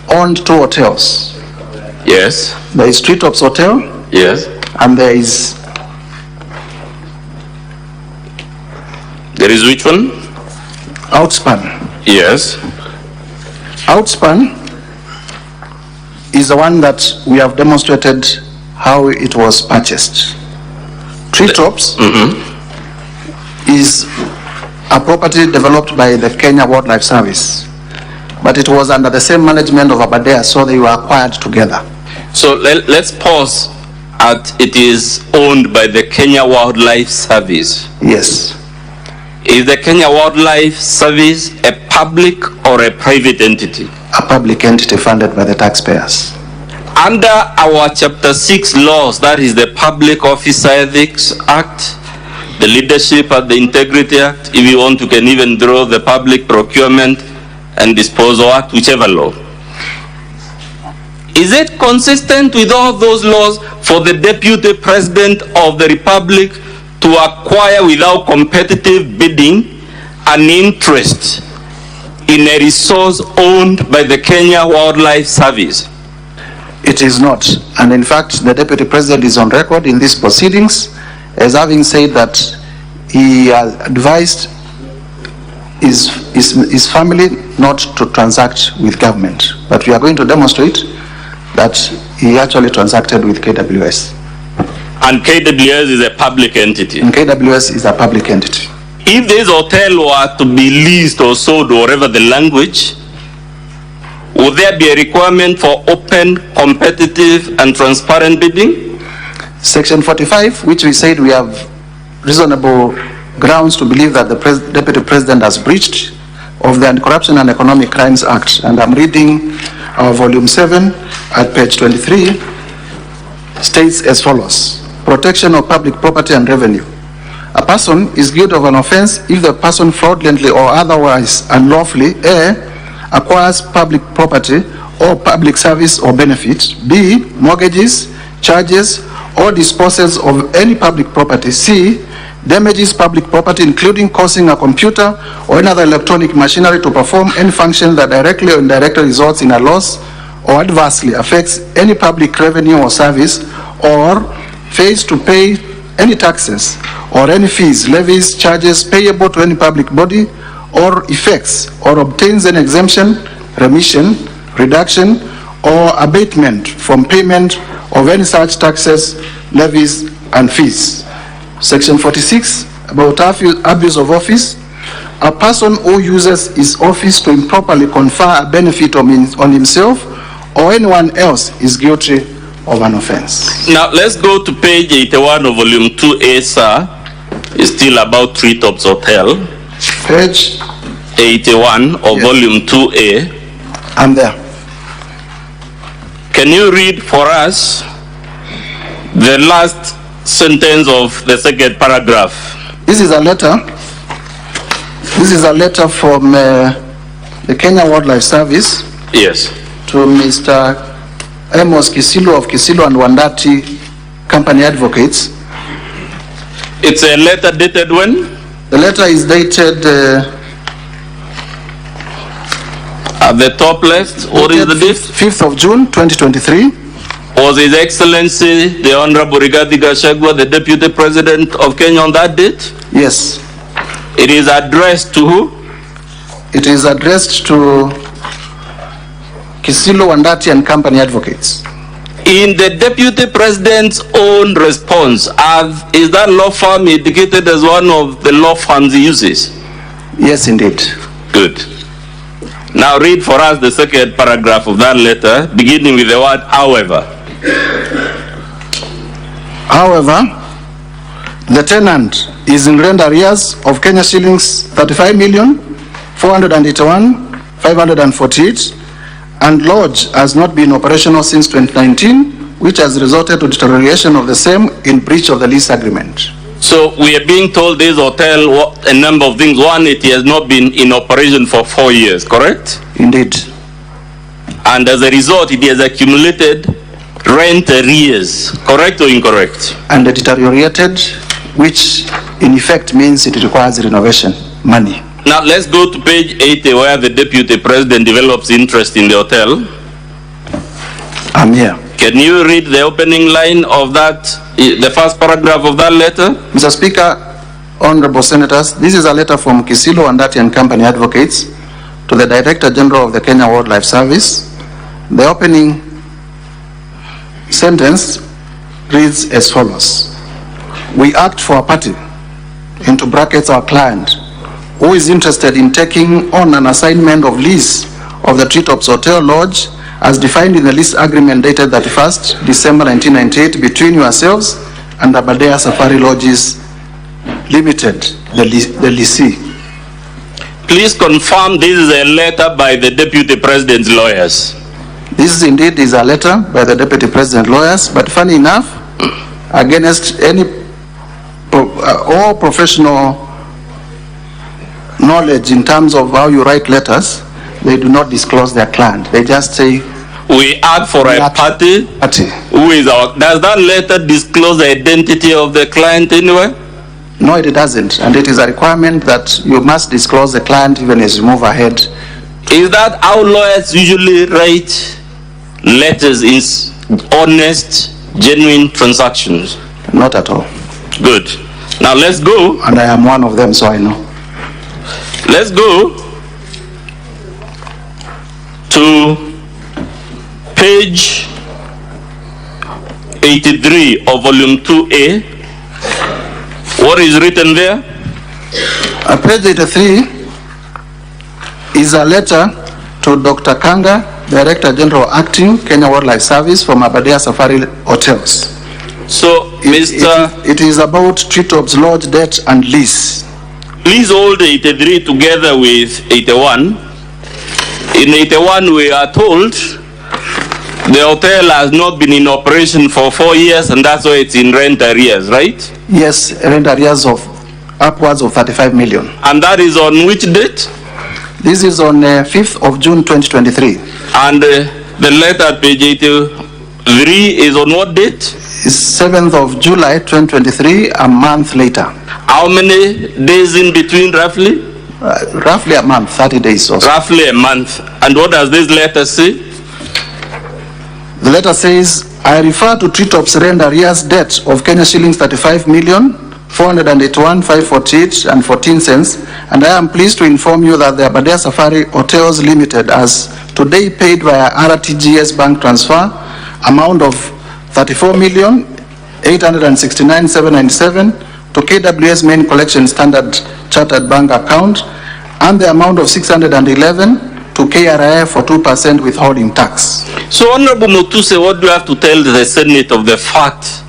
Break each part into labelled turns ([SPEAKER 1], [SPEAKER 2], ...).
[SPEAKER 1] owned 2 hotels.
[SPEAKER 2] Yes.
[SPEAKER 1] There is Treetops Hotel.
[SPEAKER 2] Yes.
[SPEAKER 1] And there is
[SPEAKER 2] which one?
[SPEAKER 1] Outspan.
[SPEAKER 2] Yes.
[SPEAKER 1] Outspan is the one that we have demonstrated how it was purchased. Treetops is a property developed by the Kenya Wildlife Service, but it was under the same management of Aberdare, so they were acquired together.
[SPEAKER 2] So let's pause at it is owned by the Kenya Wildlife Service.
[SPEAKER 1] Yes.
[SPEAKER 2] Is the Kenya Wildlife Service a public or a private entity?
[SPEAKER 1] A public entity funded by the taxpayers.
[SPEAKER 2] Under our Chapter 6 laws, that is the Public Officer Ethics Act, the Leadership and the Integrity Act, if you want, you can even draw the Public Procurement and Disposal Act, whichever law. Is it consistent with all those laws for the Deputy President of the Republic to acquire without competitive bidding an interest in a resource owned by the Kenya Wildlife Service?
[SPEAKER 1] It is not. And in fact, the Deputy President is on record in these proceedings as having said that he has advised his family not to transact with government. But we are going to demonstrate that he actually transacted with KWS.
[SPEAKER 2] And KWS is a public entity?
[SPEAKER 1] And KWS is a public entity.
[SPEAKER 2] If this hotel were to be leased or sold, or whatever the language, would there be a requirement for open, competitive, and transparent bidding?
[SPEAKER 1] Section 45, which we said we have reasonable grounds to believe that the Deputy President has breached of the Anti-Corruption and Economic Crimes Act. And I'm reading our volume 7 at page 23, states as follows. Protection of public property and revenue. A person is guilty of an offense if the person fraudulently or otherwise unlawfully A, acquires public property or public service or benefit, B, mortgages, charges, or disposes of any public property, C, damages public property including causing a computer or another electronic machinery to perform any function that directly or indirectly results in a loss or adversely affects any public revenue or service, or fails to pay any taxes or any fees, levies, charges payable to any public body, or effects or obtains an exemption, remission, reduction, or abatement from payment of any such taxes, levies, and fees. Section 46, about abuse of office. A person who uses his office to improperly confer a benefit on himself or anyone else is guilty of an offense.
[SPEAKER 2] Now let's go to page 81 of volume 2A, sir. It's still about Treetops Hotel.
[SPEAKER 1] Page
[SPEAKER 2] 81 of volume 2A.
[SPEAKER 1] I'm there.
[SPEAKER 2] Can you read for us the last sentence of the second paragraph?
[SPEAKER 1] This is a letter. This is a letter from the Kenya Wildlife Service.
[SPEAKER 2] Yes.
[SPEAKER 1] To Mr. Amos Kisilu of Kisilu and Wandati Company Advocates.
[SPEAKER 2] It's a letter dated when?
[SPEAKER 1] The letter is dated
[SPEAKER 2] at the top left. What is the date?
[SPEAKER 1] 5th of June 2023.
[SPEAKER 2] Was His Excellency the Honorable GACHAGUA the Deputy President of Kenya on that date?
[SPEAKER 1] Yes.
[SPEAKER 2] It is addressed to who?
[SPEAKER 1] It is addressed to Kisilu, Wandati and Company Advocates.
[SPEAKER 2] In the Deputy President's own response, is that law firm indicated as one of the law firms he uses?
[SPEAKER 1] Yes, indeed.
[SPEAKER 2] Good. Now read for us the second paragraph of that letter, beginning with the word however.
[SPEAKER 1] However, the tenant is in rent arrears of Kenya shillings 35,481,548, and lodge has not been operational since 2019, which has resulted to deterioration of the same in breach of the lease agreement.
[SPEAKER 2] So we are being told this hotel a number of things. One, it has not been in operation for 4 years, correct?
[SPEAKER 1] Indeed.
[SPEAKER 2] And as a result, it has accumulated rent arrears, correct or incorrect?
[SPEAKER 1] And deteriorated, which in effect means it requires renovation money.
[SPEAKER 2] Now let's go to page 80 where the Deputy President develops interest in the hotel.
[SPEAKER 1] I'm here.
[SPEAKER 2] Can you read the opening line of that, the first paragraph of that letter?
[SPEAKER 1] Mr. Speaker, honorable senators, this is a letter from Kisilo Andati and Company Advocates to the Director General of the Kenya Wildlife Service. The opening sentence reads as follows. We act for a party, into brackets our client, who is interested in taking on an assignment of lease of the Treetops Hotel Lodge as defined in the lease agreement dated 31st December 1998 between yourselves and Aberdare Safari Lodges Limited, the leasee.
[SPEAKER 2] Please confirm this is a letter by the Deputy President's lawyers.
[SPEAKER 1] This indeed is a letter by the Deputy President lawyers, but funny enough, against any all professional knowledge in terms of how you write letters, they do not disclose their client. They just say,
[SPEAKER 2] we act for a party. Who is our, does that letter disclose the identity of the client anywhere?
[SPEAKER 1] No, it doesn't, and it is a requirement that you must disclose the client even as you move ahead.
[SPEAKER 2] Is that how lawyers usually write letters in honest, genuine transactions?
[SPEAKER 1] Not at all.
[SPEAKER 2] Good. Now let's go.
[SPEAKER 1] And I am one of them, so I know.
[SPEAKER 2] Let's go to page 83 of volume 2A. What is written there?
[SPEAKER 1] Page 83 is a letter to Dr. Kanga, Director General Acting, Kenya Wildlife Service, from Aberdare Safari Hotels.
[SPEAKER 2] So,
[SPEAKER 1] it is about Treetops Lodge debt and lease.
[SPEAKER 2] Please hold 83 together with 81. In 81, we are told the hotel has not been in operation for 4 years, and that's why it's in rent arrears, right?
[SPEAKER 1] Yes, rent arrears of upwards of 35 million.
[SPEAKER 2] And that is on which date?
[SPEAKER 1] This is on 5th of June 2023.
[SPEAKER 2] And the letter at page 83 is on what date?
[SPEAKER 1] It's 7th of July 2023, a month later.
[SPEAKER 2] How many days in between, roughly?
[SPEAKER 1] Roughly a month, 30 days or so.
[SPEAKER 2] Roughly a month. And what does this letter say?
[SPEAKER 1] The letter says, I refer to Treetops rent arrears debt of Kenya shillings 35,481,548.14, and I am pleased to inform you that the Aberdare Safari Hotels Limited has today paid via RTGS bank transfer amount of 34,869,797 to KWS main collection standard chartered bank account, and the amount of 611 to KRA for 2% withholding tax.
[SPEAKER 2] So, Honorable Mutuse, what do you have to tell the Senate of the fact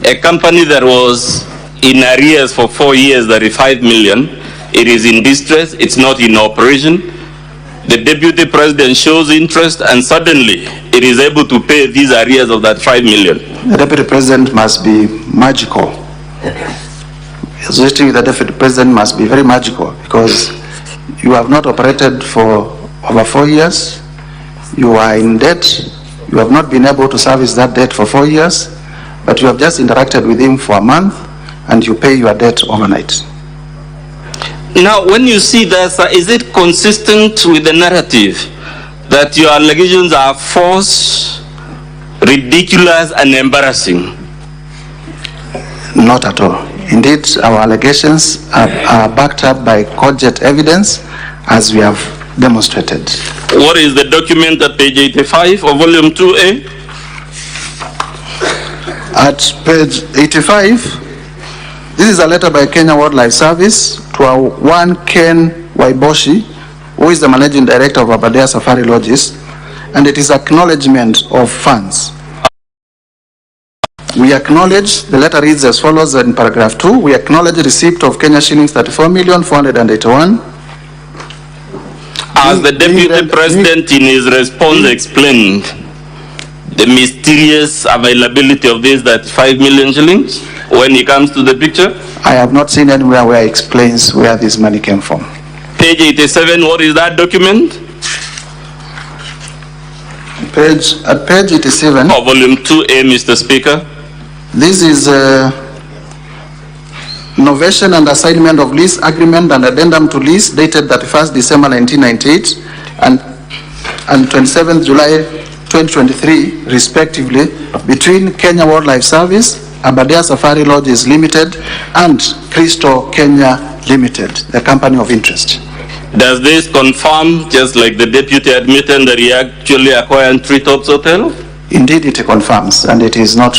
[SPEAKER 2] a company that was in arrears for 4 years, 35 million, it is in distress, it's not in operation, the Deputy President shows interest, and suddenly it is able to pay these arrears of that 5 million?
[SPEAKER 1] The Deputy President must be magical. Associating with the Deputy President must be very magical, because you have not operated for over 4 years, you are in debt, you have not been able to service that debt for 4 years, but you have just interacted with him for a month and you pay your debt overnight.
[SPEAKER 2] Now, when you see that, is it consistent with the narrative that your allegations are false, ridiculous, and embarrassing?
[SPEAKER 1] Not at all. Indeed, our allegations are backed up by cogent evidence, as we have demonstrated.
[SPEAKER 2] What is the document at page 85 of volume 2A?
[SPEAKER 1] At page 85, this is a letter by Kenya Wildlife Service to our one Ken Waiboshi, who is the Managing Director of Aberdare Safari Lodges, and it is acknowledgement of funds. We acknowledge, the letter reads as follows in paragraph 2, we acknowledge receipt of Kenya shillings 34,481.
[SPEAKER 2] As the Deputy President in his response explained the mysterious availability of this, that 5 million shillings, when he comes to the picture?
[SPEAKER 1] I have not seen anywhere where he explains where this money came from.
[SPEAKER 2] Page 87, what is that document?
[SPEAKER 1] At page 87.
[SPEAKER 2] Of volume 2A, Mr. Speaker.
[SPEAKER 1] This is novation and assignment of lease agreement and addendum to lease dated 31st December 1998 and 27th July 2023, respectively, between Kenya Wildlife Service, Aberdare Safari Lodges Limited, and Crystal Kenya Limited, the company of interest.
[SPEAKER 2] Does this confirm, just like the deputy admitted, that he actually acquired Treetops Hotel?
[SPEAKER 1] Indeed, it confirms, and it is not.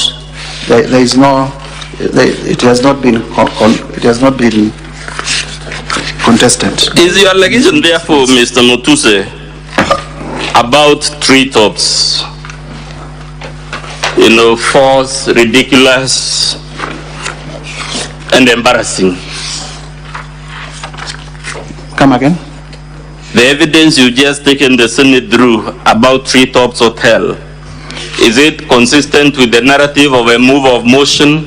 [SPEAKER 1] There is no. It has not been. It has not been contested.
[SPEAKER 2] Is your allegation, therefore, Mr. Mutuse, about Treetops, false, ridiculous, and embarrassing?
[SPEAKER 1] Come again?
[SPEAKER 2] The evidence you just taken the Senate through about Treetops Hotel, is it consistent with the narrative of a move of motion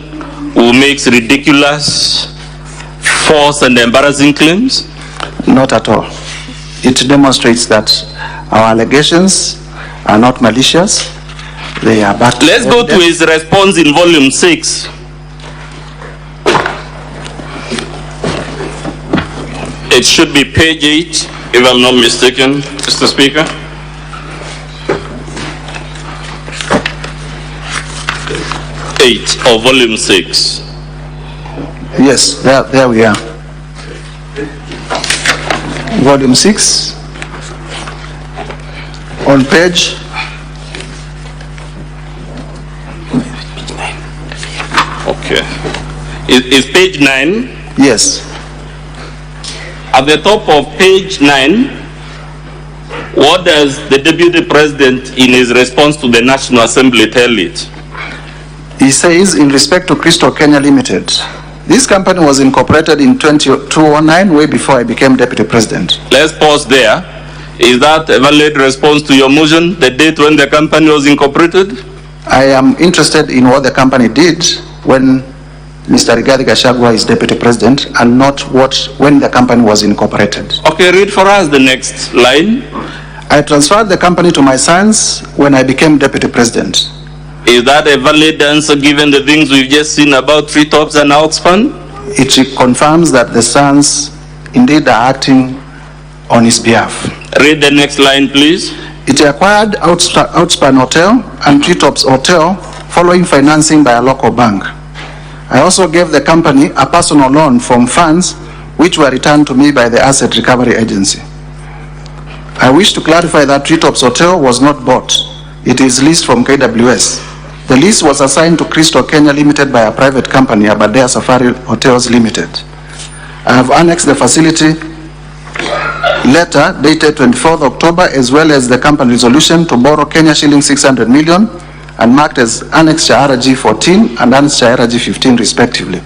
[SPEAKER 2] who makes ridiculous, false, and embarrassing claims?
[SPEAKER 1] Not at all. It demonstrates that our allegations are not malicious. They are backed.
[SPEAKER 2] Let's go to his response in volume 6. It should be page 8, if I'm not mistaken, Mr. Speaker. Or volume 6.
[SPEAKER 1] Yes, there we are. Volume 6. On page.
[SPEAKER 2] Okay. Is page 9?
[SPEAKER 1] Yes.
[SPEAKER 2] At the top of page 9, what does the Deputy President in his response to the National Assembly tell it?
[SPEAKER 1] He says, in respect to Crystal Kenya Limited, this company was incorporated in 2009, way before I became Deputy President.
[SPEAKER 2] Let's pause there. Is that a valid response to your motion, the date when the company was incorporated?
[SPEAKER 1] I am interested in what the company did when Mr. GACHAGUA is Deputy President, and not when the company was incorporated.
[SPEAKER 2] Okay, read for us the next line.
[SPEAKER 1] I transferred the company to my sons when I became Deputy President.
[SPEAKER 2] Is that a valid answer given the things we've just seen about Treetops and Outspan?
[SPEAKER 1] It confirms that the sons indeed are acting on his behalf.
[SPEAKER 2] Read the next line, please.
[SPEAKER 1] It acquired Outspan Hotel and Treetops Hotel following financing by a local bank. I also gave the company a personal loan from funds which were returned to me by the Asset Recovery Agency. I wish to clarify that Treetops Hotel was not bought. It is leased from KWS. The lease was assigned to Crystal Kenya Limited by a private company, Aberdare Safari Hotels Limited. I have annexed the facility letter dated 24th October as well as the company resolution to borrow Kenya shilling 600 million and marked as Annexure RG 14 and Annexure RG 15 respectively.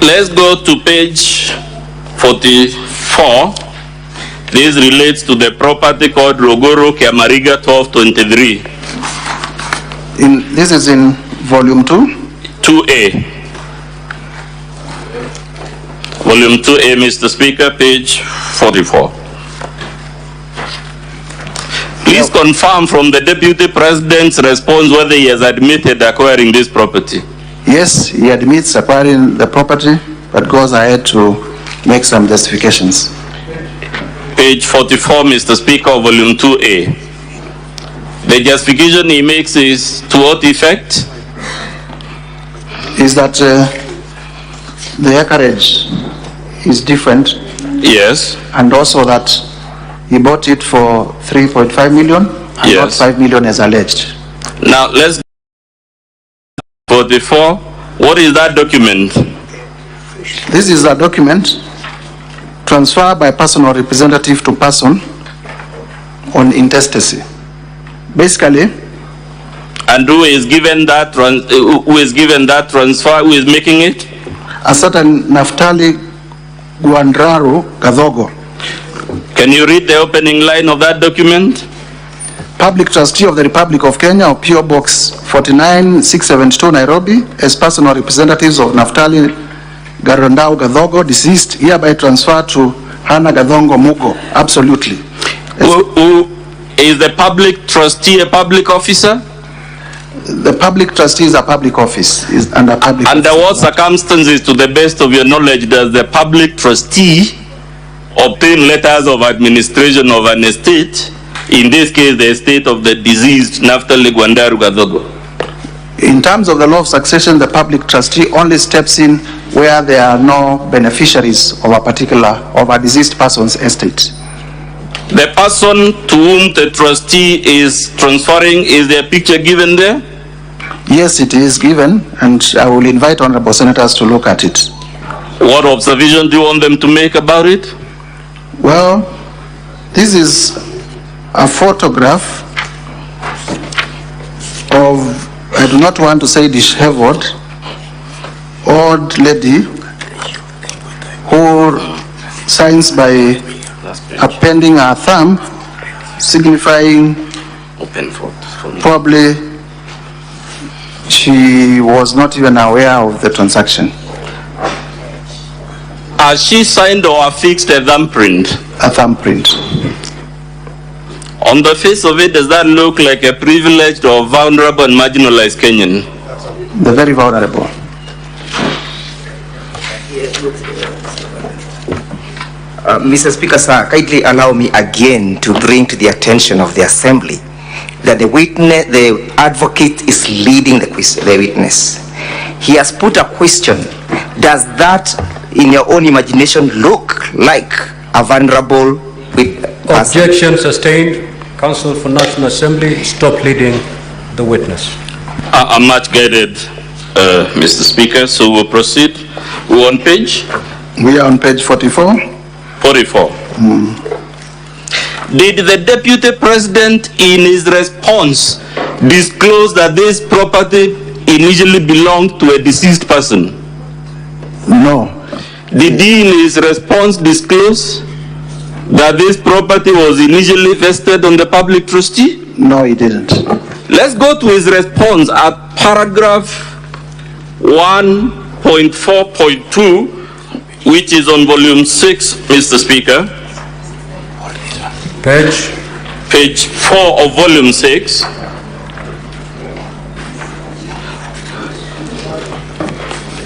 [SPEAKER 2] Let's go to page 44. This relates to the property called Rogoro Kiamariga 1223.
[SPEAKER 1] This is in volume 2?
[SPEAKER 2] 2A. Volume 2A, Mr. Speaker, page 44. Please confirm from the Deputy President's response whether he has admitted acquiring this property.
[SPEAKER 1] Yes, he admits acquiring the property, but goes ahead to make some justifications.
[SPEAKER 2] Page 44, Mr. Speaker, volume 2A. The justification he makes is to what effect?
[SPEAKER 1] Is that the acreage is different.
[SPEAKER 2] Yes.
[SPEAKER 1] And also that he bought it for 3.5 million and not 5 million as alleged.
[SPEAKER 2] Now let's 44. What is that document?
[SPEAKER 1] This is a document transfer by personal representative to person on intestacy. Basically.
[SPEAKER 2] And who is given that transfer? Who is making it?
[SPEAKER 1] A certain Naftali Guandraru Gadhogo.
[SPEAKER 2] Can you read the opening line of that document?
[SPEAKER 1] Public Trustee of the Republic of Kenya, or PO Box 49672 Nairobi, as personal representatives of Naftali Garandau Gadhogo, deceased, hereby transferred to Hannah Gadhongo Mugo. Absolutely.
[SPEAKER 2] Who is the public trustee a public officer?
[SPEAKER 1] The public trustee is a public office. Is under public.
[SPEAKER 2] Under what circumstances, to the best of your knowledge, does the public trustee obtain letters of administration of an estate In this case, the estate of the deceased Naftali Gwandaru Gadhogo.
[SPEAKER 1] In terms of the law of succession, the public trustee only steps in where there are no beneficiaries of a deceased person's estate.
[SPEAKER 2] The person to whom the trustee is transferring, is there a picture given there?
[SPEAKER 1] Yes, it is given, and I will invite honorable senators to look at it.
[SPEAKER 2] What observation do you want them to make about it?
[SPEAKER 1] Well, this is a photograph of, I do not want to say disheveled, old lady who signs by appending her thumb, signifying probably she was not even aware of the transaction.
[SPEAKER 2] Has she signed or affixed a thumbprint?
[SPEAKER 1] A thumbprint.
[SPEAKER 2] On the face of it, does that look like a privileged or vulnerable and marginalized Kenyan?
[SPEAKER 1] The very vulnerable.
[SPEAKER 3] Mr. Speaker, sir, kindly allow me again to bring to the attention of the Assembly that the advocate is leading the witness. He has put a question. Does that, in your own imagination, look like a vulnerable person?
[SPEAKER 4] Objection sustained. Counsel for National Assembly, stop leading the witness.
[SPEAKER 2] I'm much guided, Mr. Speaker, so we'll proceed. We're on page?
[SPEAKER 1] We are on page 44.
[SPEAKER 2] 44. Did the Deputy President in his response disclose that this property initially belonged to a deceased person?
[SPEAKER 1] No.
[SPEAKER 2] Did he in his response disclose that this property was initially vested on the public trustee?
[SPEAKER 1] No, he didn't.
[SPEAKER 2] Let's go to his response at paragraph 1.4.2, which is on volume 6, Mr. Speaker. Page 4 of volume 6.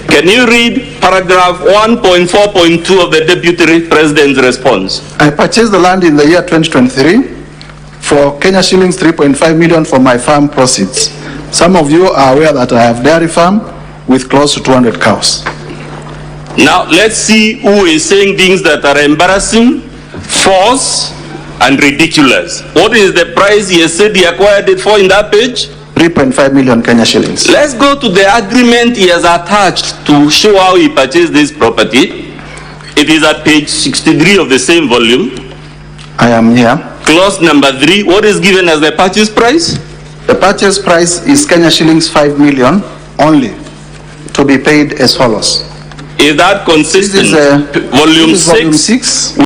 [SPEAKER 2] Can you read paragraph 1.4.2 of the Deputy President's response?
[SPEAKER 1] I purchased the land in the year 2023 for Kenya shillings 3.5 million for my farm proceeds. Some of you are aware that I have dairy farm with close to 200 cows.
[SPEAKER 2] Now let's see who is saying things that are embarrassing, false, and ridiculous. What is the price he has said he acquired it for in that page?
[SPEAKER 1] 3.5 million Kenya shillings.
[SPEAKER 2] Let's go to the agreement he has attached to show how he purchased this property. It is at page 63 of the same volume.
[SPEAKER 1] I am here.
[SPEAKER 2] Clause number 3, what is given as the purchase price?
[SPEAKER 1] The purchase price is Kenya shillings 5 million only, to be paid as follows.
[SPEAKER 2] Is that consistent?
[SPEAKER 1] This is
[SPEAKER 2] volume 6.
[SPEAKER 1] Volume 6.